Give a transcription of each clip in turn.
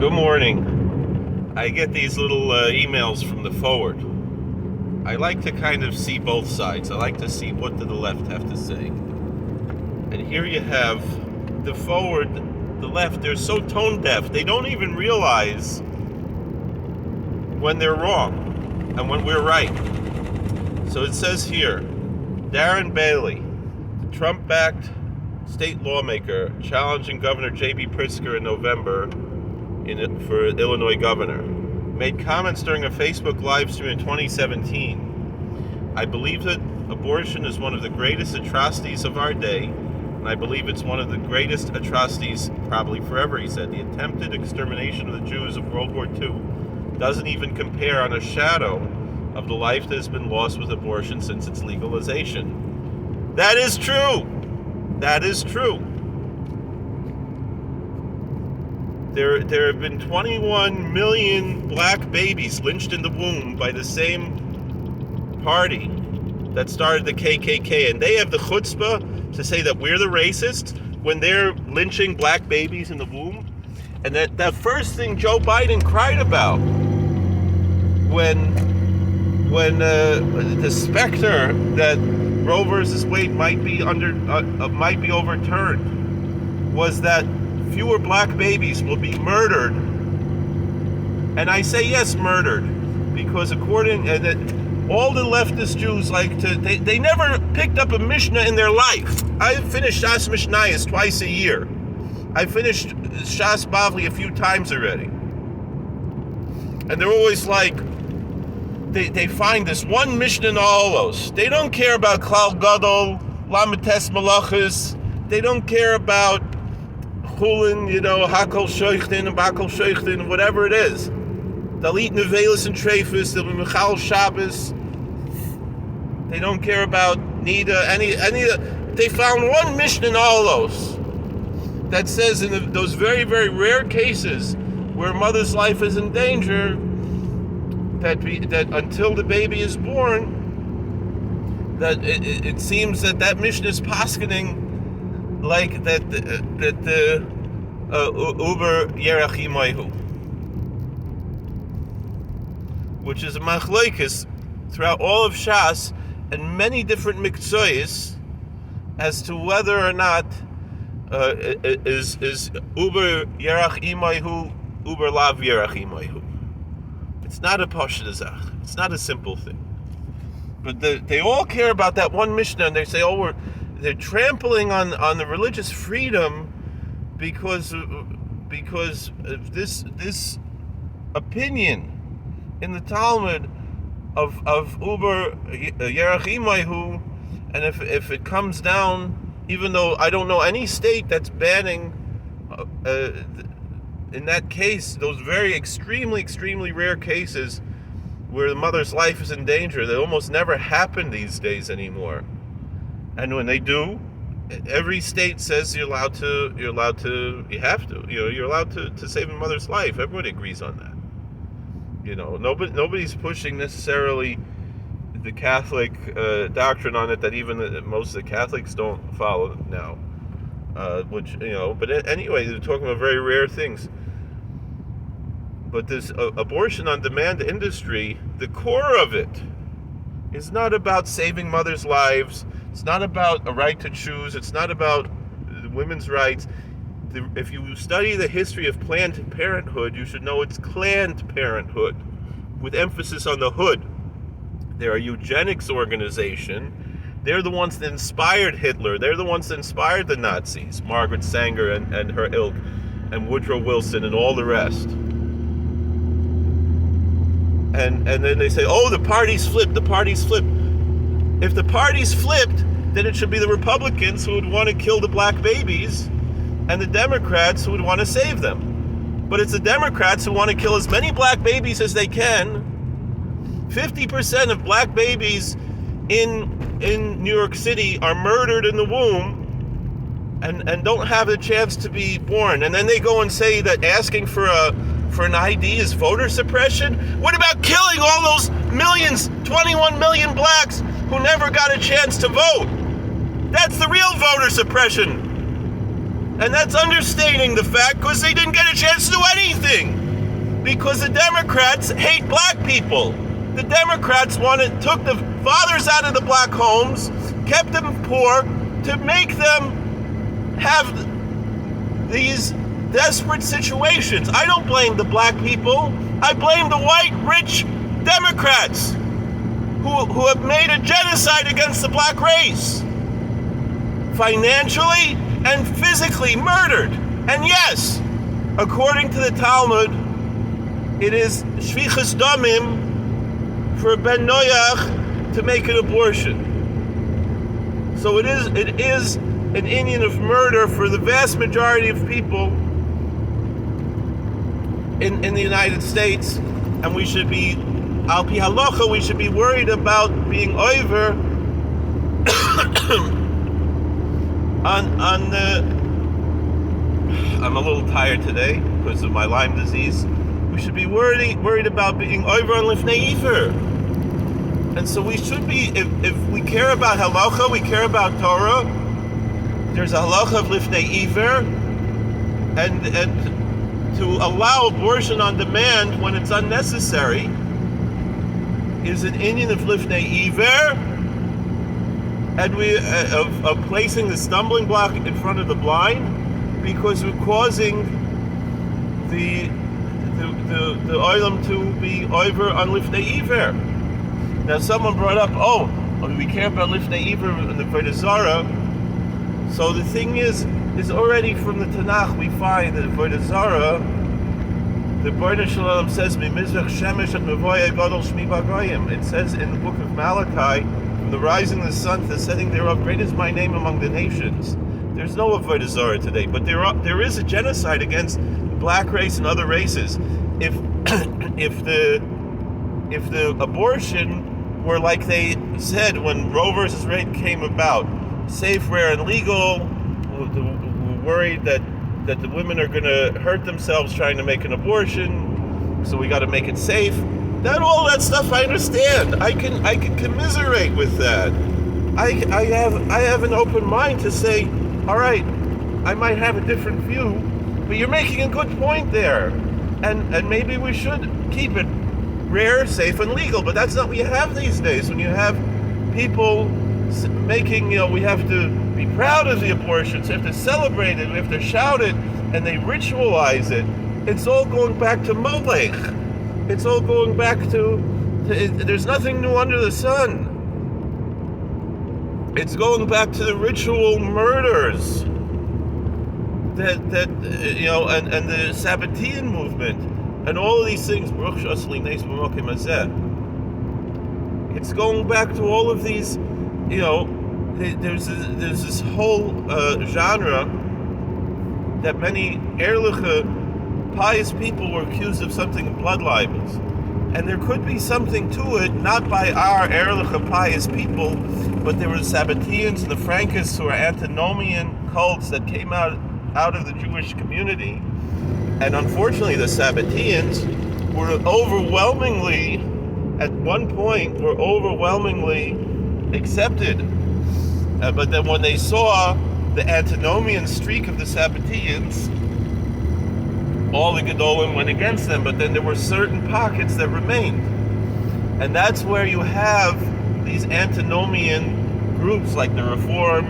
Good morning. I get these little emails from the forward. I like to kind of see both sides. I like to see what do the left have to say. And here you have the forward, the left, they're so tone deaf, they don't even realize when they're wrong and when we're right. So it says here, Darren Bailey, the Trump-backed state lawmaker challenging Governor J.B. Pritzker in November for Illinois governor, made comments during a Facebook live stream in 2017. I believe that abortion is one of the greatest atrocities of our day, and I believe it's one of the greatest atrocities probably forever, he said. The attempted extermination of the Jews of World War II doesn't even compare on a shadow of the life that has been lost with abortion since its legalization. That is true. That is true. There have been 21 million black babies lynched in the womb by the same party that started the KKK, and they have the chutzpah to say that we're the racists when they're lynching black babies in the womb. And that first thing Joe Biden cried about when the specter that Roe versus Wade might be overturned was that fewer black babies will be murdered. And I say yes, murdered, because according that all the leftist Jews like to, they never picked up a Mishnah in their life. I finished Shas Mishnayos twice a year. I finished Shas Bavli a few times already. And they're always like, they find this one Mishnah in Olos. They don't care about Klal Gadol, Lamites Malachis. They don't care about Chulin, Hakol Shoichtin and Bakol Shoichtin, whatever it is. They'll eat Nevelis and Trefus, they'll be Michal Shabbos. They don't care about Nida, any they found one Mishnah in Olos that says in those very, very rare cases where a mother's life is in danger, that until the baby is born, that it seems that Mishnah is paskening like that the Uber Yerachimaihu, which is a machlokes throughout all of Shas and many different mikzois as to whether or not is Uber Yerachimaihu Uber Lav Yerachimaihu. It's not a pashut zach. It's not a simple thing. But they all care about that one Mishnah, and they say, they're trampling on the religious freedom because of this opinion in the Talmud of Uber Yerachimaihu, and if it comes down, even though I don't know any state that's banning in that case, those very extremely, extremely rare cases where the mother's life is in danger, they almost never happen these days anymore. And when they do, every state says you're allowed to save a mother's life. Everybody agrees on that. Nobody's pushing necessarily the Catholic doctrine on it that even most of the Catholics don't follow now. But anyway, they're talking about very rare things. But this abortion on demand industry, the core of it is not about saving mothers' lives. It's not about a right to choose. It's not about women's rights. If you study the history of Planned Parenthood, you should know it's Planned Parenthood, with emphasis on the hood. They're a eugenics organization. They're the ones that inspired Hitler. They're the ones that inspired the Nazis, Margaret Sanger and her ilk, and Woodrow Wilson and all the rest. And then they say, the party's flipped. If the party's flipped, then it should be the Republicans who would want to kill the black babies and the Democrats who would want to save them. But it's the Democrats who want to kill as many black babies as they can. 50% of black babies in New York City are murdered in the womb and don't have a chance to be born. And then they go and say that asking for an ID is voter suppression? What about killing all those millions, 21 million blacks who never got a chance to vote? That's the real voter suppression. And that's understating the fact, because they didn't get a chance to do anything. Because the Democrats hate black people. The Democrats took the fathers out of the black homes, kept them poor, to make them have these desperate situations. I don't blame the black people. I blame the white, rich Democrats who have made a genocide against the black race. Financially and physically murdered. And yes, according to the Talmud, it is shvichas damim for Ben Noach to make an abortion. So it is an inyan of murder for the vast majority of people in the United States, and we should be, al pi halacha, we should be worried about being over on the. I'm a little tired today because of my Lyme disease. We should be worried about being over on Lifnei Iver. And so we should be, if we care about halacha, we care about Torah. There's a halacha of Lifnei Iver, and to allow abortion on demand when it's unnecessary is an inyan of Lifnei Iver, and we of placing the stumbling block in front of the blind, because we're causing the oilam to be over on Lifnei Iver. Now someone brought up, we care about Lifnei Iver and the Avodah Zarah. So the thing is already from the Tanakh we find that Avodah Zarah, the B'nai Shalom says, "Mimizrach shemesh at mevoya gadol shmi b'goyim." It says in the book of Malachi, from the rising of the sun to the setting thereof, great is my name among the nations. There's no Avodah Zarah today, but there is a genocide against the black race and other races. If the abortion were like they said when Roe versus Wade came about, safe, rare, and legal, we're worried that the women are going to hurt themselves trying to make an abortion, so we got to make it safe. All that stuff I understand. I can commiserate with that. I have an open mind to say, all right, I might have a different view, but you're making a good point there, and maybe we should keep it rare, safe, and legal. But that's not what you have these days. When you have people making, we have to be proud of the abortions, we have to celebrate it, we have to shout it, and they ritualize it. It's all going back to Molech. It's all going back to there's nothing new under the sun. It's going back to the ritual murders and the Sabbatean movement and all of these things. It's going back to all of these. There's this whole genre that many Ehrliche pious people were accused of something of blood libels. And there could be something to it, not by our Ehrliche pious people, but there were Sabbateans and the Frankists who are antinomian cults that came out of the Jewish community. And unfortunately, the Sabbateans were overwhelmingly, at one point, accepted. But then when they saw the antinomian streak of the Sabbateans, all the Gedolim went against them, but then there were certain pockets that remained. And that's where you have these antinomian groups like the Reform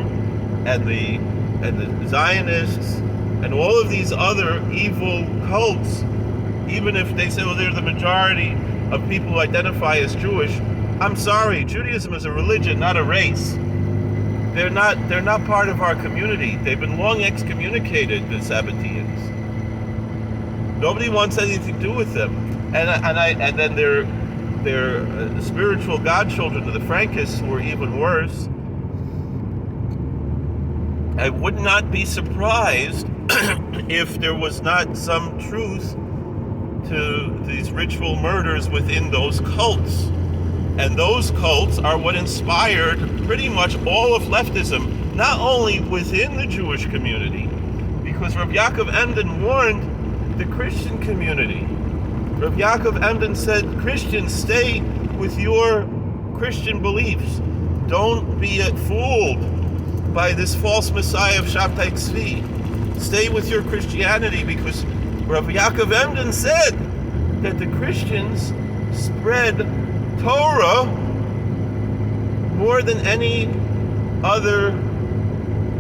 and the Zionists and all of these other evil cults. Even if they say, they're the majority of people who identify as Jewish, I'm sorry, Judaism is a religion, not a race. They're not part of our community. They've been long excommunicated, the Sabbateans. Nobody wants anything to do with them. And then their spiritual godchildren, the Frankists, who were even worse. I would not be surprised if there was not some truth to these ritual murders within those cults. And those cults are what inspired pretty much all of leftism, not only within the Jewish community, because Rav Yaakov Emden warned the Christian community. Rav Yaakov Emden said, Christians, stay with your Christian beliefs. Don't be fooled by this false messiah of Shabtai Tzvi. stay with your Christianity, because Rav Yaakov Emden said that the Christians spread Torah more than any other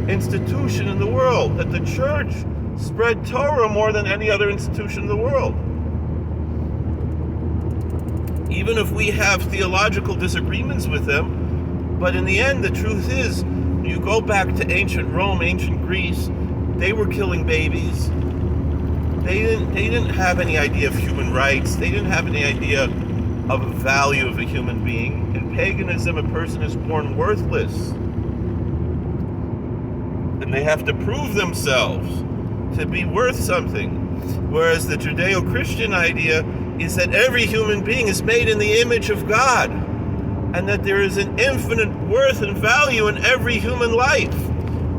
institution in the world, that the church spread Torah more than any other institution in the world. Even if we have theological disagreements with them, but in the end, the truth is, you go back to ancient Rome, ancient Greece, they were killing babies. They didn't have any idea of human rights. They didn't have any idea of the value of a human being. In paganism, a person is born worthless. And they have to prove themselves to be worth something. Whereas the Judeo-Christian idea is that every human being is made in the image of God, and that there is an infinite worth and value in every human life.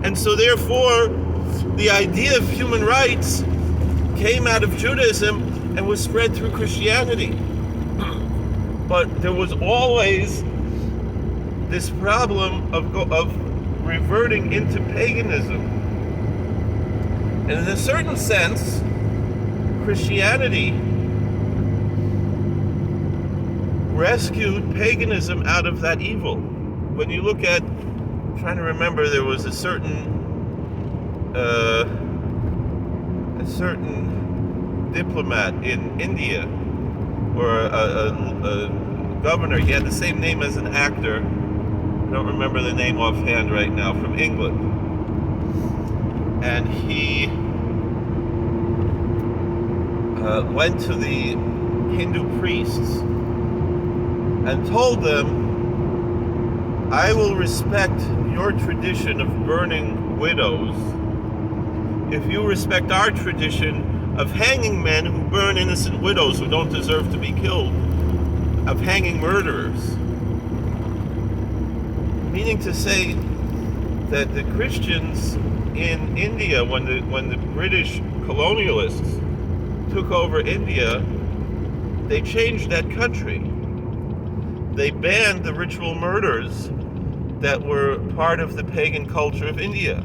And so therefore, the idea of human rights came out of Judaism and was spread through Christianity. But there was always this problem of reverting into paganism. And in a certain sense, Christianity rescued paganism out of that evil. When you look at, I'm trying to remember, there was a certain diplomat in India, or a governor. He had the same name as an actor. I don't remember the name offhand right now, from England. And he went to the Hindu priests and told them, I will respect your tradition of burning widows if you respect our tradition of hanging men who burn innocent widows who don't deserve to be killed, of hanging murderers. Meaning to say that the Christians in India, when the British colonialists took over India, they changed that country. They banned the ritual murders that were part of the pagan culture of India.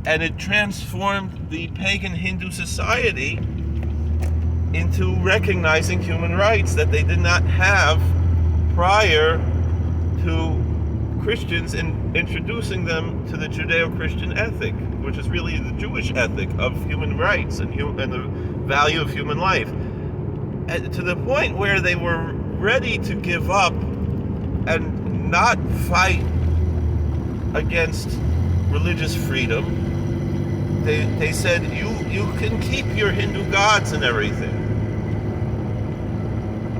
And it transformed the pagan Hindu society into recognizing human rights that they did not have prior to Christians in introducing them to the Judeo-Christian ethic, which is really the Jewish ethic of human rights and the value of human life. And to the point where they were ready to give up and not fight against religious freedom. They said, you can keep your Hindu gods and everything.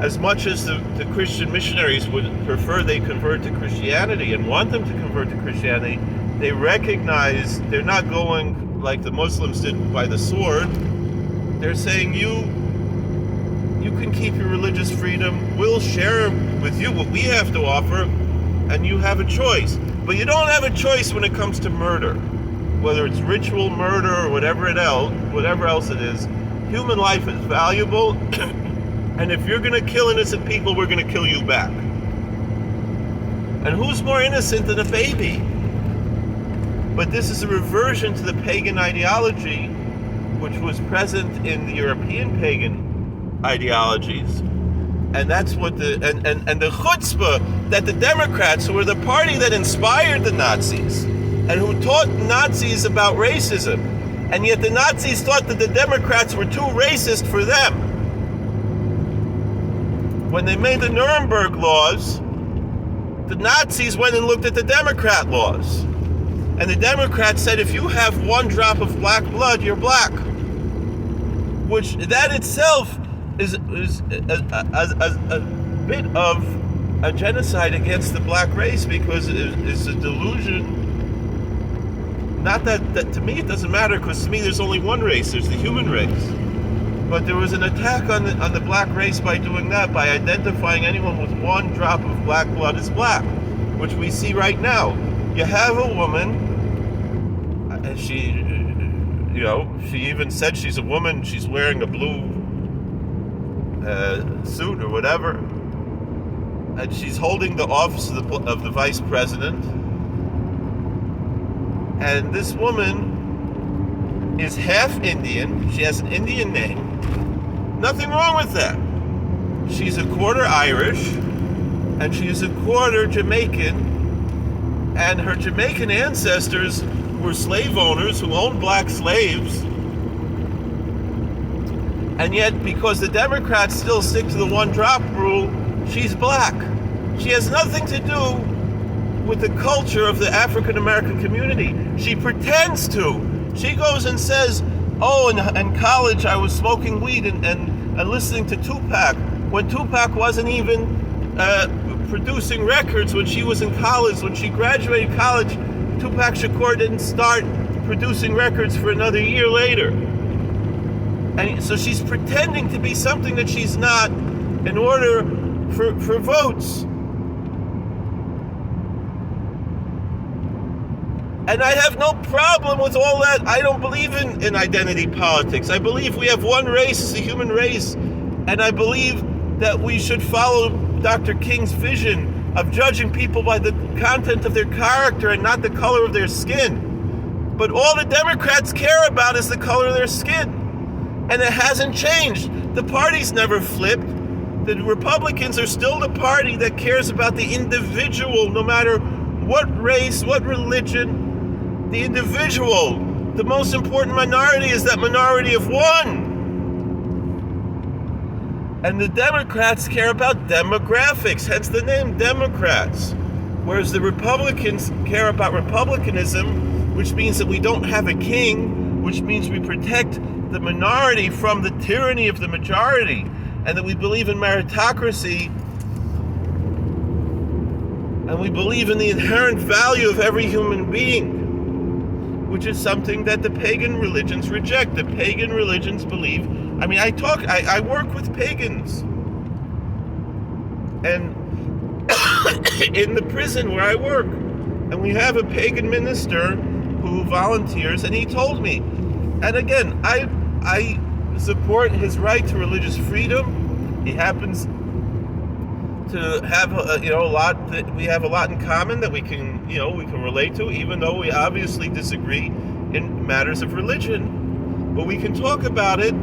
As much as the Christian missionaries would prefer they convert to Christianity and want them to convert to Christianity, they recognize they're not going like the Muslims did by the sword. They're saying, you can keep your religious freedom, we'll share with you what we have to offer, and you have a choice. But you don't have a choice when it comes to murder. Whether it's ritual murder or whatever else it is, human life is valuable, and if you're going to kill innocent people, we're going to kill you back. And who's more innocent than a baby? But this is a reversion to the pagan ideology, which was present in the European pagan ideologies. And that's what the chutzpah that the Democrats, who were the party that inspired the Nazis and who taught Nazis about racism, and yet the Nazis thought that the Democrats were too racist for them. When they made the Nuremberg laws, the Nazis went and looked at the Democrat laws. And the Democrats said, if you have one drop of black blood, you're black. Which that itself is a bit of a genocide against the black race, because it's a delusion. Not that to me it doesn't matter, because to me there's only one race, there's the human race. But there was an attack on the black race by doing that, by identifying anyone with one drop of black blood as black, which we see right now. You have a woman, and she even said she's a woman, she's wearing a blue suit or whatever, and she's holding the office of the vice president. And this woman is half Indian. She has an Indian name. Nothing wrong with that. She's a quarter Irish, and she's a quarter Jamaican, and her Jamaican ancestors were slave owners who owned black slaves. And yet, because the Democrats still stick to the one-drop rule, she's black. She has nothing to do with the culture of the African American community. She pretends to. She goes and says, oh, in college I was smoking weed and listening to Tupac, when Tupac wasn't even producing records when she was in college. When she graduated college, Tupac Shakur didn't start producing records for another year later. And so she's pretending to be something that she's not in order for votes. And I have no problem with all that. I don't believe in identity politics. I believe we have one race as a human race. And I believe that we should follow Dr. King's vision of judging people by the content of their character and not the color of their skin. But all the Democrats care about is the color of their skin. And it hasn't changed. The party's never flipped. The Republicans are still the party that cares about the individual, no matter what race, what religion. The individual. The most important minority is that minority of one. And the Democrats care about demographics, hence the name Democrats. Whereas the Republicans care about republicanism, which means that we don't have a king, which means we protect the minority from the tyranny of the majority, and that we believe in meritocracy, and we believe in the inherent value of every human being, which is something that the pagan religions reject. The pagan religions believe, I work with pagans, and in the prison where I work, and we have a pagan minister who volunteers, and he told me, and again, I support his right to religious freedom. He happens to have a lot that we have a lot in common that we can relate to, even though we obviously disagree in matters of religion. But we can talk about it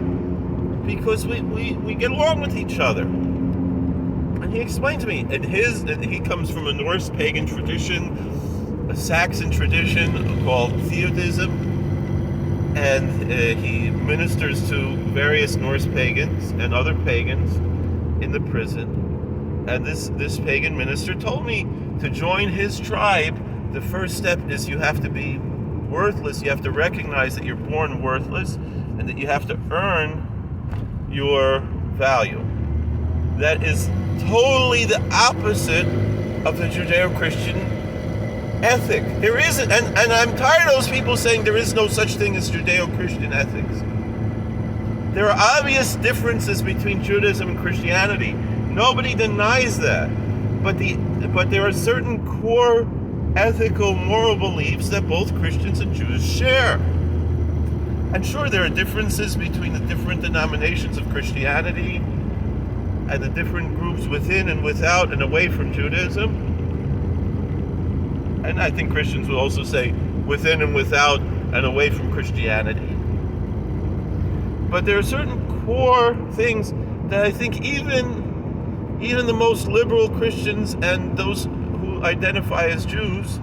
because we get along with each other. And he explained to me, and he comes from a Norse pagan tradition, a Saxon tradition called Judaism, and he ministers to various Norse pagans and other pagans in the prison. And this pagan minister told me to join his tribe. The first step is you have to be worthless. You have to recognize that you're born worthless and that you have to earn your value. That is totally the opposite of the Judeo-Christian ethic. There isn't, and I'm tired of those people saying there is no such thing as Judeo-Christian ethics. There are obvious differences between Judaism and Christianity. Nobody denies that. But there are certain core ethical, moral beliefs that both Christians and Jews share. And sure, there are differences between the different denominations of Christianity and the different groups within and without and away from Judaism. And I think Christians will also say within and without and away from Christianity. But there are certain core things that I think even the most liberal Christians and those who identify as Jews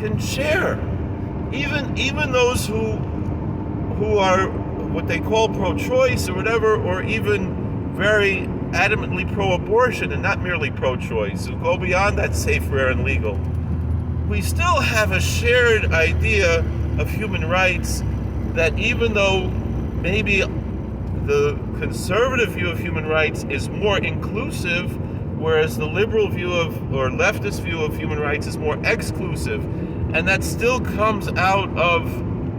can share. Even those who are what they call pro-choice or whatever, or even very adamantly pro-abortion and not merely pro-choice, who go beyond that safe, rare, and legal. We still have a shared idea of human rights that even though maybe the conservative view of human rights is more inclusive, whereas the liberal view or leftist view of human rights is more exclusive. And that still comes out of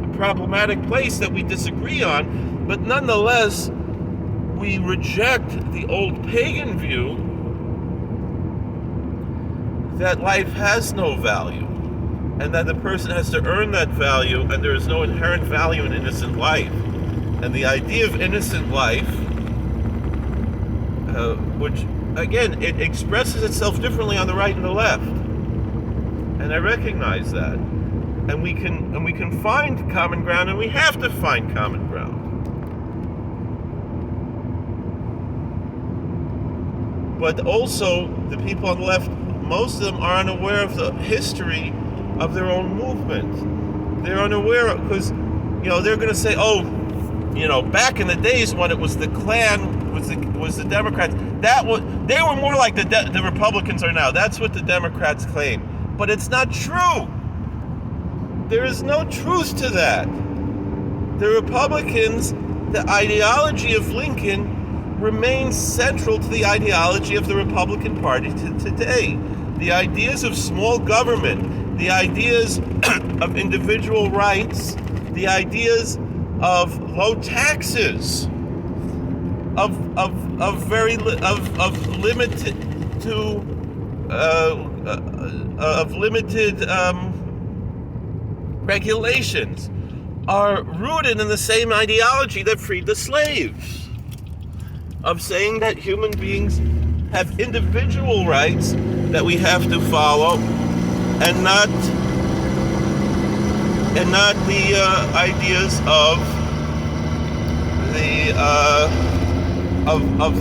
a problematic place that we disagree on, but nonetheless, we reject the old pagan view that life has no value, and that the person has to earn that value, and there is no inherent value in innocent life. And the idea of innocent life, which, again, it expresses itself differently on the right and the left. And I recognize that. and we can find common ground, and we have to find common ground. But also, the people on the left, most of them are unaware of the history of their own movement. They're unaware because, they're going to say, back in the days when it was the Klan, was the Democrats, they were more like the Republicans are now. That's what the Democrats claim. But it's not true. There is no truth to that. The Republicans, the ideology of Lincoln remains central to the ideology of the Republican Party today. The ideas of small government, the ideas of individual rights, the ideas of low taxes, of limited regulations are rooted in the same ideology that freed the slaves, of saying that human beings have individual rights that we have to follow, and not the ideas of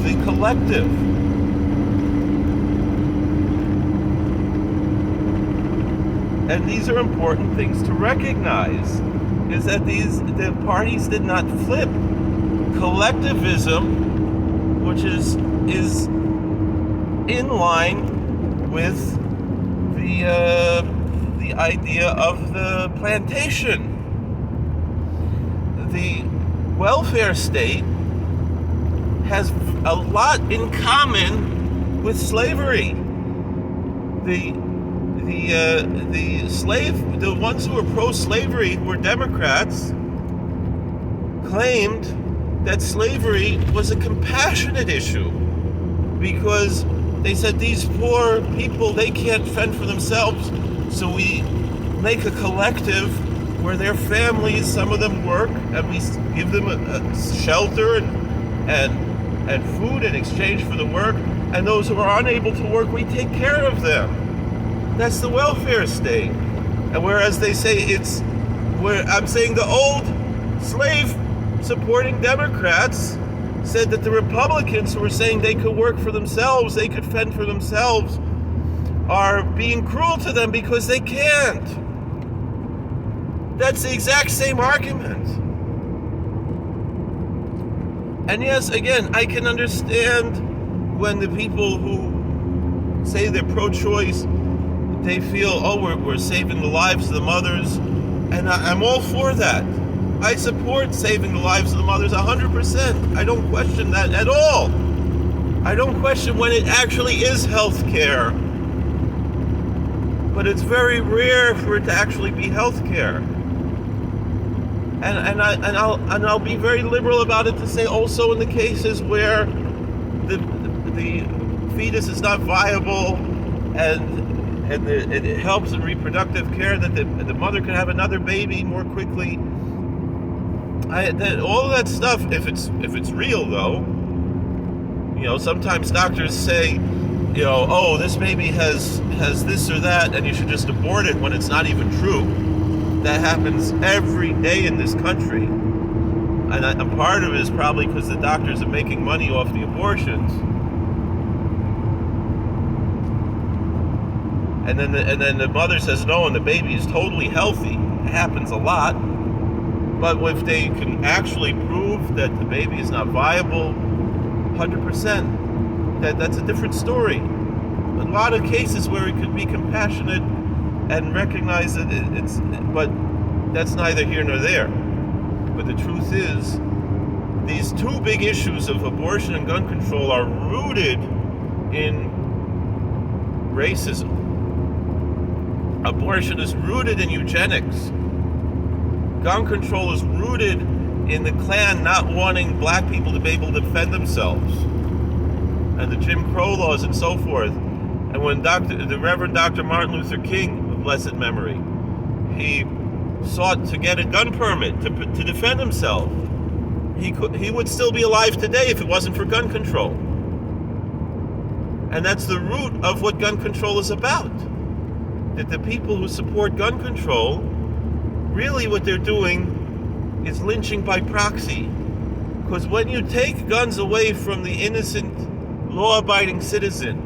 the collective. And these are important things to recognize, is that the parties did not flip. Collectivism, which is in line with the idea of the plantation. The welfare state has a lot in common with slavery. The ones who were pro-slavery, who were Democrats, claimed that slavery was a compassionate issue, because they said these poor people, they can't fend for themselves, so we make a collective where their families, some of them work, and we give them a shelter and food in exchange for the work, and those who are unable to work, we take care of them. That's the welfare state. And whereas they say I'm saying the old slave supporting Democrats said that the Republicans who were saying they could work for themselves, they could fend for themselves, are being cruel to them because they can't. That's the exact same argument. And yes, again, I can understand when the people who say they're pro-choice, they feel, we're saving the lives of the mothers, and I'm all for that. I support saving the lives of the mothers 100%. I don't question that at all. I don't question when it actually is health care. But it's very rare for it to actually be health care. And I'll be very liberal about it to say also in the cases where the fetus is not viable and it helps in reproductive care, that the mother can have another baby more quickly. All of that stuff, if it's real though, sometimes doctors say, this baby has this or that, and you should just abort it when it's not even true. That happens every day in this country, and part of it is probably because the doctors are making money off the abortions. And then the mother says no, and the baby is totally healthy. It happens a lot. But if they can actually prove that the baby is not viable, 100%, that's a different story. A lot of cases where we could be compassionate and recognize that but that's neither here nor there. But the truth is, these two big issues of abortion and gun control are rooted in racism. Abortion is rooted in eugenics. Gun control is rooted in the Klan not wanting black people to be able to defend themselves, and the Jim Crow laws and so forth. And when the Reverend Dr. Martin Luther King, of blessed memory, he sought to get a gun permit to defend himself, he would still be alive today if it wasn't for gun control. And that's the root of what gun control is about. That the people who support gun control really what they're doing is lynching by proxy. Because when you take guns away from the innocent, law-abiding citizen,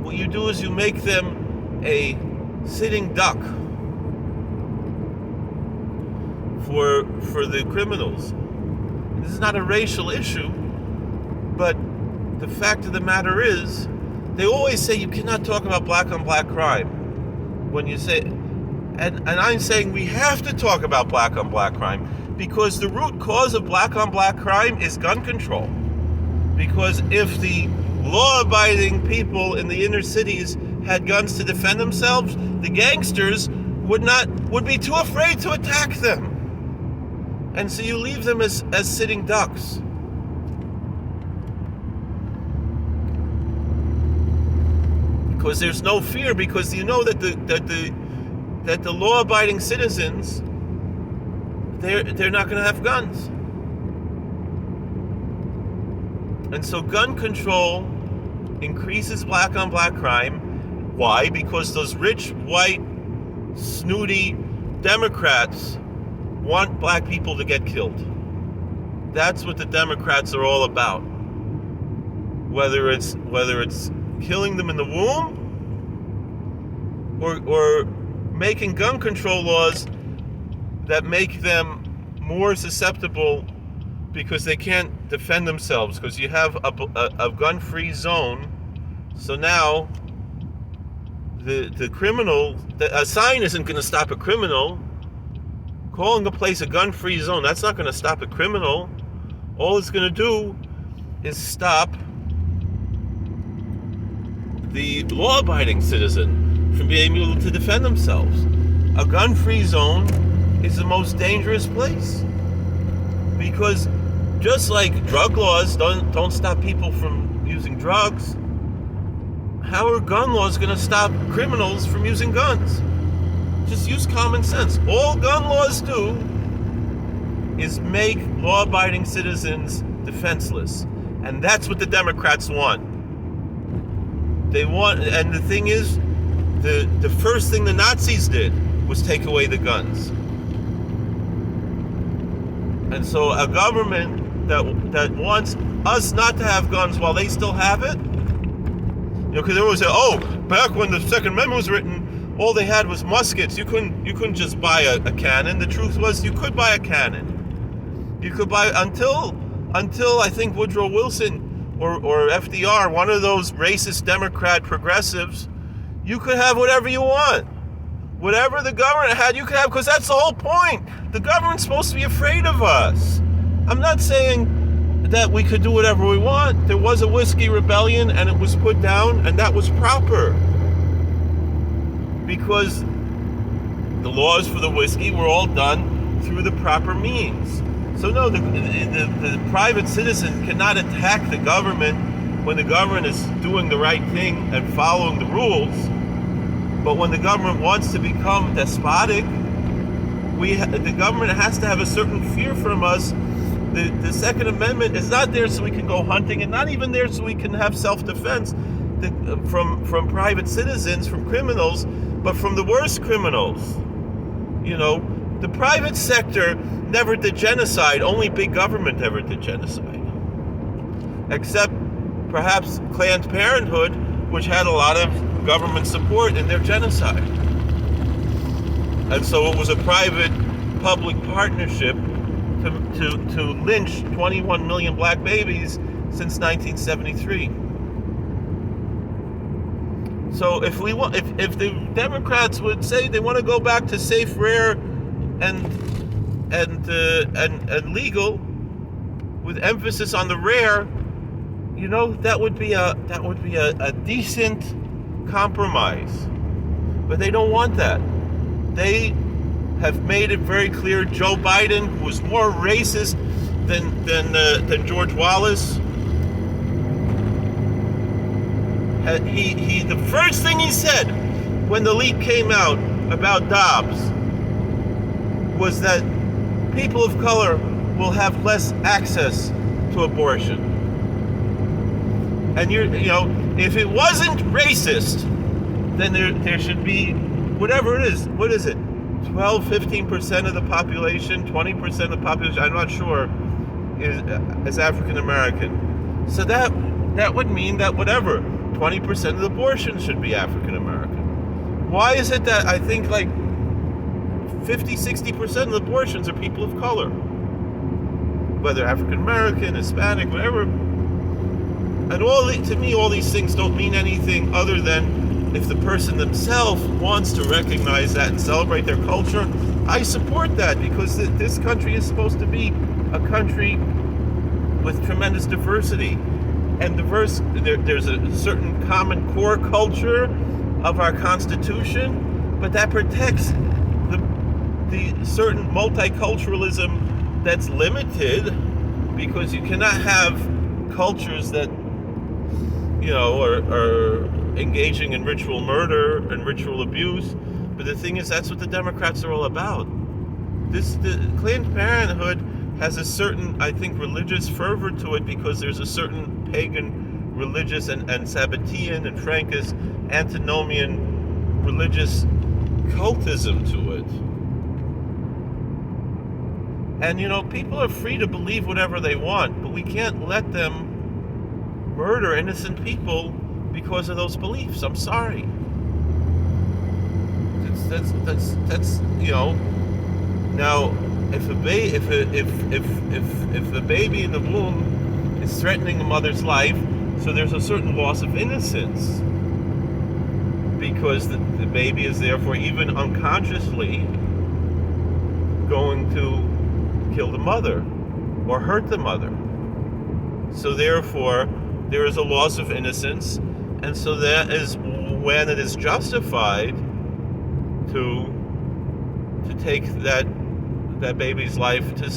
what you do is you make them a sitting duck for the criminals. This is not a racial issue, but the fact of the matter is, they always say you cannot talk about black on black crime. When you say, and I'm saying we have to talk about black on black crime, because the root cause of black on black crime is gun control. Because if the law-abiding people in the inner cities had guns to defend themselves, the gangsters would be too afraid to attack them. And so you leave them as sitting ducks. Because there's no fear, because you know that the law-abiding citizens, they're not going to have guns. And so gun control increases black on black crime. Why? Because those rich, white, snooty Democrats want black people to get killed. That's what the Democrats are all about. Whether it's killing them in the womb, or making gun control laws that make them more susceptible because they can't defend themselves, because you have a gun-free zone. So now the criminal, a sign isn't going to stop a criminal. Calling a place a gun-free zone, that's not going to stop a criminal. All it's going to do is stop the law-abiding citizen from being able to defend themselves. A gun-free zone is the most dangerous place, because just like drug laws don't stop people from using drugs, how are gun laws going to stop criminals from using guns? Just use common sense. All gun laws do is make law-abiding citizens defenseless. And that's what the Democrats want. They want, and the thing is, the first thing the Nazis did was take away the guns. And so a government that wants us not to have guns while they still have it, because they always say, oh, back when the Second Amendment was written, all they had was muskets. You couldn't just buy a cannon. The truth was, you could buy a cannon. You could buy until I think Woodrow Wilson or FDR, one of those racist Democrat progressives, you could have whatever you want. Whatever the government had, you could have, because that's the whole point. The government's supposed to be afraid of us. I'm not saying that we could do whatever we want. There was a whiskey rebellion and it was put down, and that was proper, because the laws for the whiskey were all done through the proper means. So no, the private citizen cannot attack the government when the government is doing the right thing and following the rules. But when the government wants to become despotic, the government has to have a certain fear from us. The Second Amendment is not there so we can go hunting, and not even there so we can have self-defense from private citizens, from criminals, but from the worst criminals. You know, the private sector never did genocide. Only big government ever did genocide. Except perhaps Planned Parenthood, which had a lot of government support in their genocide. And so it was a private-public partnership to lynch 21 million black babies since 1973. So if the Democrats would say they want to go back to safe, rare, and legal, with emphasis on the rare, you know, that would be a decent compromise. But they don't want that. They have made it very clear. Joe Biden, who was more racist than George Wallace, the first thing he said when the leak came out about Dobbs was that people of color will have less access to abortion. And if it wasn't racist, then there should be whatever it is. What is it? 15% of the population, 20% of the population, I'm not sure, is African American. So that would mean that whatever, 20% of the abortions should be African American. Why is it that I think like 50-60% of the abortions are people of color? Whether African American, Hispanic, whatever. And to me, all these things don't mean anything other than if the person themselves wants to recognize that and celebrate their culture. I support that, because this country is supposed to be a country with tremendous diversity. And there's a certain common core culture of our Constitution, but that protects the certain multiculturalism that's limited, because you cannot have cultures that are engaging in ritual murder and ritual abuse. But the thing is, that's what the Democrats are all about. The Planned Parenthood has a certain, I think, religious fervor to it, because there's a certain pagan religious and Sabbatean and Frankist antinomian religious cultism to it. And people are free to believe whatever they want, but we can't let them murder innocent people because of those beliefs. I'm sorry. That's Now, if the baby in the womb is threatening the mother's life, so there's a certain loss of innocence, because the baby is therefore even unconsciously going to kill the mother or hurt the mother. So therefore, there is a loss of innocence, and so that is when it is justified to take that baby's life, to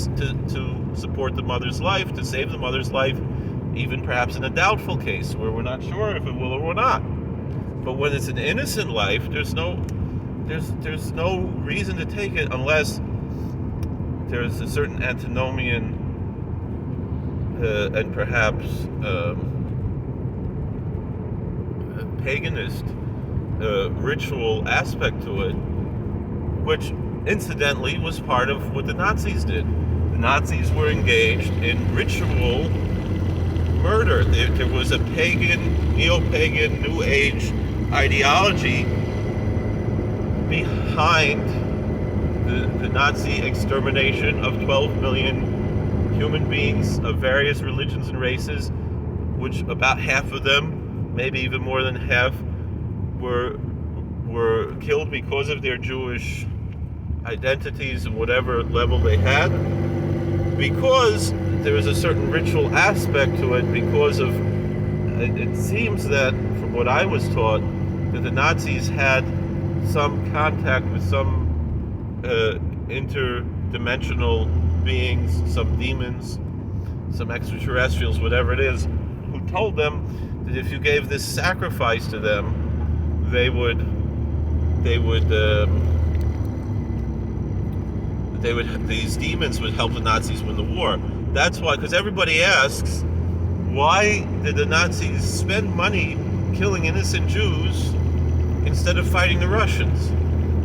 support the mother's life, to save the mother's life, even perhaps in a doubtful case where we're not sure if it will or not. But when it's an innocent life, there's no reason to take it unless there's a certain antinomian and perhaps paganist ritual aspect to it, which incidentally was part of what the Nazis did. The Nazis were engaged in ritual murder. There was a pagan, neo-pagan, New Age ideology behind the Nazi extermination of 12 million human beings of various religions and races, which about half of them, maybe even more than half, were killed because of their Jewish identities and whatever level they had, because there is a certain ritual aspect to it, because of it seems that, from what I was taught, that the Nazis had some contact with some interdimensional beings, some demons, some extraterrestrials, whatever it is, who told them that if you gave this sacrifice to them, these demons would help the Nazis win the war. That's why, because everybody asks, why did the Nazis spend money killing innocent Jews instead of fighting the Russians?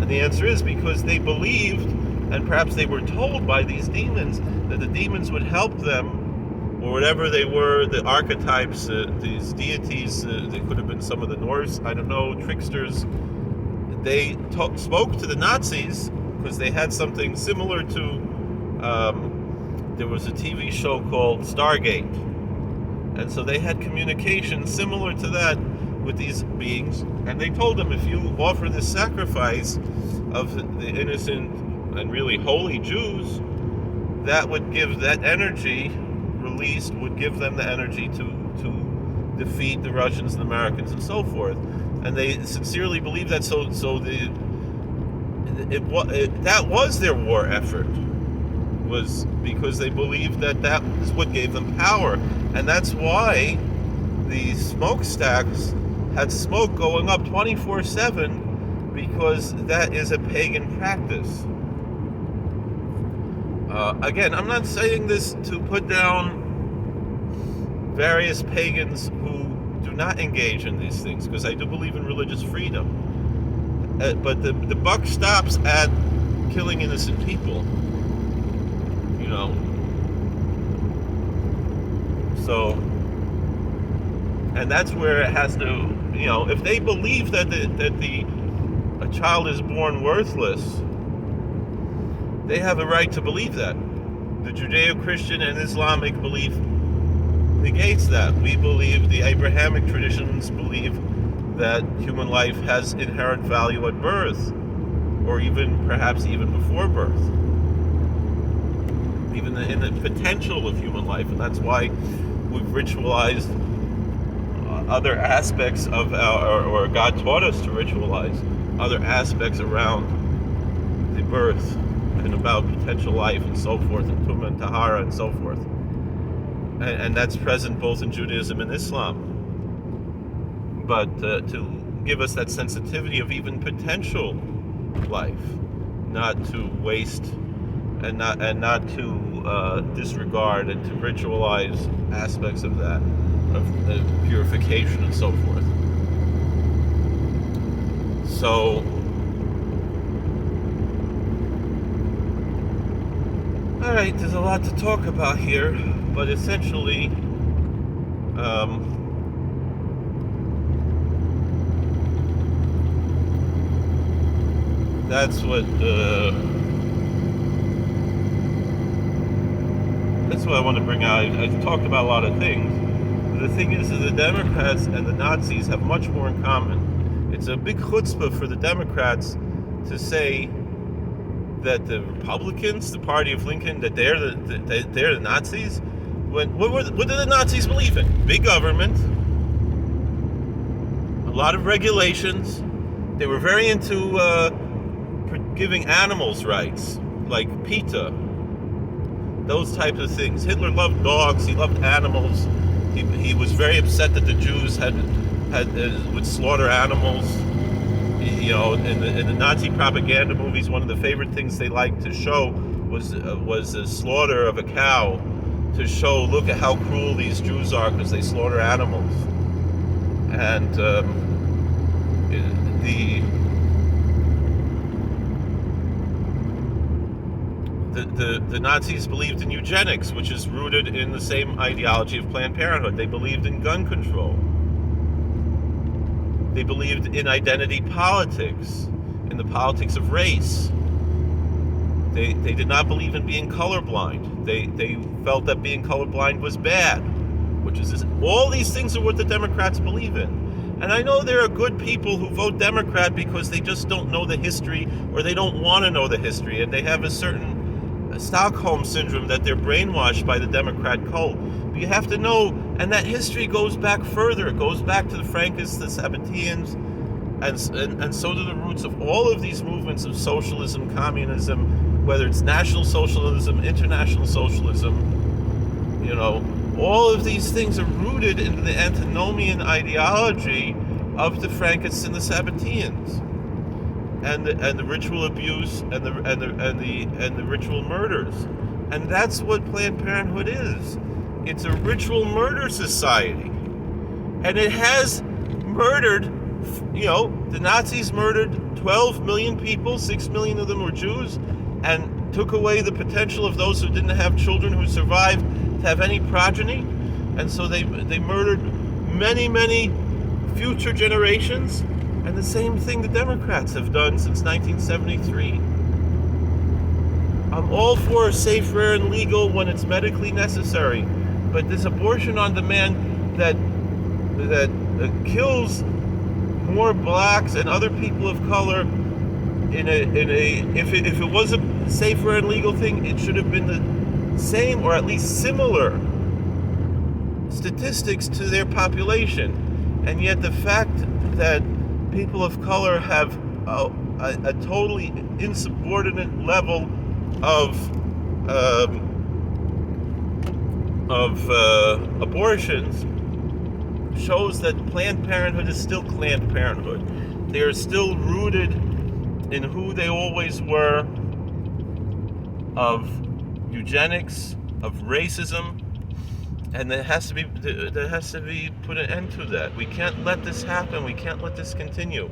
And the answer is because they believed, and perhaps they were told by these demons, that the demons would help them, or whatever they were, the archetypes, these deities, they could have been some of the Norse, I don't know, tricksters. They spoke to the Nazis because they had something similar to, there was a TV show called Stargate. And so they had communication similar to that with these beings. And they told them, if you offer this sacrifice of the innocent and really holy Jews, that would give that energy released, would give them the energy to defeat the Russians and the Americans and so forth. And they sincerely believed that. So that was their war effort, was because they believed that is what gave them power. And that's why the smokestacks had smoke going up 24/7, because that is a pagan practice. Again, I'm not saying this to put down various pagans who do not engage in these things, because I do believe in religious freedom. But the buck stops at killing innocent people. So, and that's where it has to, if they believe that a child is born worthless, they have a right to believe that. The Judeo-Christian and Islamic belief negates that. We believe, the Abrahamic traditions believe, that human life has inherent value at birth, or perhaps even before birth, even in the potential of human life. And that's why we've ritualized other aspects of or God taught us to ritualize other aspects around the birth and about potential life and so forth, and Tumah and Tahara and so forth. And that's present both in Judaism and Islam. But to give us that sensitivity of even potential life, not to waste and not to disregard, and to ritualize aspects of that, of purification and so forth. So, all right, there's a lot to talk about here, but essentially, that's what I want to bring out. I've talked about a lot of things. The thing is that the Democrats and the Nazis have much more in common. It's a big chutzpah for the Democrats to say that the Republicans, the party of Lincoln, that they're the Nazis. What did the Nazis believe in? Big government, a lot of regulations. They were very into giving animals rights, like PETA, those types of things. Hitler loved dogs. He loved animals. He was very upset that the Jews would slaughter animals. In the Nazi propaganda movies, one of the favorite things they liked to show was the slaughter of a cow, to show, look at how cruel these Jews are because they slaughter animals. And the Nazis believed in eugenics, which is rooted in the same ideology of Planned Parenthood. They believed in gun control. They believed in identity politics, in the politics of race. They did not believe in being colorblind. They felt that being colorblind was bad, which is all these things are what the Democrats believe in. And I know there are good people who vote Democrat because they just don't know the history, or they don't want to know the history, and they have a certain Stockholm syndrome that they're brainwashed by the Democrat cult. But you have to know, and that history goes back further. It goes back to the Frankists, the Sabbateans, and so do the roots of all of these movements of socialism, communism, whether it's National Socialism, International Socialism. All of these things are rooted in the antinomian ideology of the Frankists and the Sabbateans, and the ritual abuse and the ritual murders. And that's what Planned Parenthood is. It's a ritual murder society, and it has murdered. The Nazis murdered 12 million people. 6 million of them were Jews, and took away the potential of those who didn't have children who survived to have any progeny. And so they murdered many future generations. And the same thing the Democrats have done since 1973. I'm all for safe, rare, and legal when it's medically necessary, but this abortion on demand that kills more blacks and other people of color if it was a safe, rare, and legal thing, it should have been the same or at least similar statistics to their population. And yet the fact that people of color have a totally insubordinate level of abortions shows that Planned Parenthood is still Planned Parenthood. They are still rooted in who they always were, of eugenics, of racism, and there has to be put an end to that. We can't let this happen. We can't let this continue.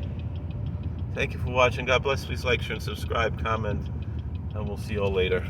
Thank you for watching. God bless. Please like, share, and subscribe, comment. and we'll see you all later.